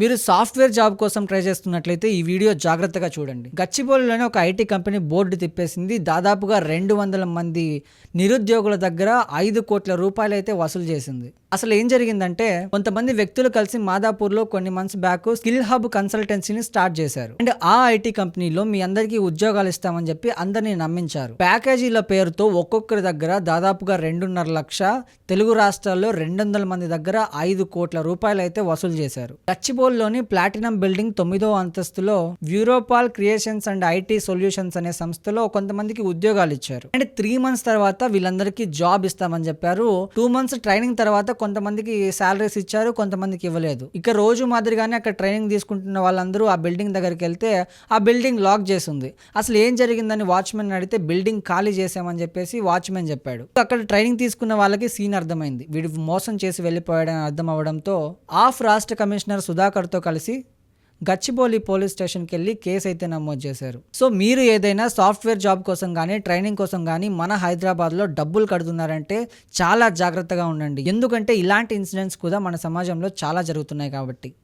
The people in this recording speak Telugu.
మీరు సాఫ్ట్వేర్ జాబ్ కోసం ట్రై చేస్తున్నట్లయితే ఈ వీడియో జాగ్రత్తగా చూడండి. గచ్చిబౌలిలోనే ఒక ఐటీ కంపెనీ బోర్డు తిప్పేసింది. దాదాపుగా 200 మంది నిరుద్యోగుల దగ్గర 5 కోట్ల రూపాయలు అయితే వసూలు చేసింది. అసలు ఏం జరిగిందంటే, కొంతమంది వ్యక్తులు కలిసి మాదాపూర్లో కొన్ని మంత్స్ బ్యాక్ స్కిల్ హబ్ కన్సల్టెన్సీని స్టార్ట్ చేశారు. అండ్ ఆ ఐటీ కంపెనీలో మీ అందరికీ ఉద్యోగాలు ఇస్తామని చెప్పి అందరినీ నమ్మించారు. ప్యాకేజీల పేరుతో ఒక్కొక్కరి దగ్గర దాదాపుగా 2.5 లక్ష, తెలుగు రాష్ట్రాల్లో 200 మంది దగ్గర 5 కోట్ల రూపాయలు అయితే వసూలు చేశారు. గచ్చిబౌలిలోని ప్లాటినం బిల్డింగ్ 9వ అంతస్తులో వ్యూరోపాల్ క్రియేషన్స్ అండ్ ఐటీ సొల్యూషన్స్ అనే సంస్థలో కొంతమందికి ఉద్యోగాలు ఇచ్చారు. అండ్ 3 మంత్స్ తర్వాత వీళ్ళందరికీ జాబ్ ఇస్తామని చెప్పారు. 2 మంత్స్ ట్రైనింగ్ తర్వాత కొంతమందికి సాలరీస్ ఇచ్చారు, కొంతమందికి ఇవ్వలేదు. ఇక రోజు మాదిరిగానే అక్కడ ట్రైనింగ్ తీసుకుంటున్న వాళ్ళందరూ ఆ బిల్డింగ్ దగ్గరికి వెళ్తే ఆ బిల్డింగ్ లాక్ చేసింది. అసలు ఏం జరిగిందని వాచ్మెన్ అడిగితే బిల్డింగ్ ఖాళీ చేసామని చెప్పేసి వాచ్మెన్ చెప్పాడు. అక్కడ ట్రైనింగ్ తీసుకున్న వాళ్ళకి సీన్ అర్థమైంది. వీడు మోసం చేసి వెళ్ళిపోయాడని అర్థం అవడంతో ఆఫ్ రాష్ట్ర కమిషనర్ సుధాకర్తో కలిసి గచ్చిబౌలి పోలీస్ స్టేషన్కి వెళ్ళి కేసు అయితే నమోదు చేశారు. సో మీరు ఏదైనా సాఫ్ట్వేర్ జాబ్ కోసం కానీ ట్రైనింగ్ కోసం కానీ మన హైదరాబాద్లో డబ్బులు కడుతున్నారంటే చాలా జాగ్రత్తగా ఉండండి. ఎందుకంటే ఇలాంటి ఇన్సిడెంట్స్ కూడా మన సమాజంలో చాలా జరుగుతున్నాయి కాబట్టి.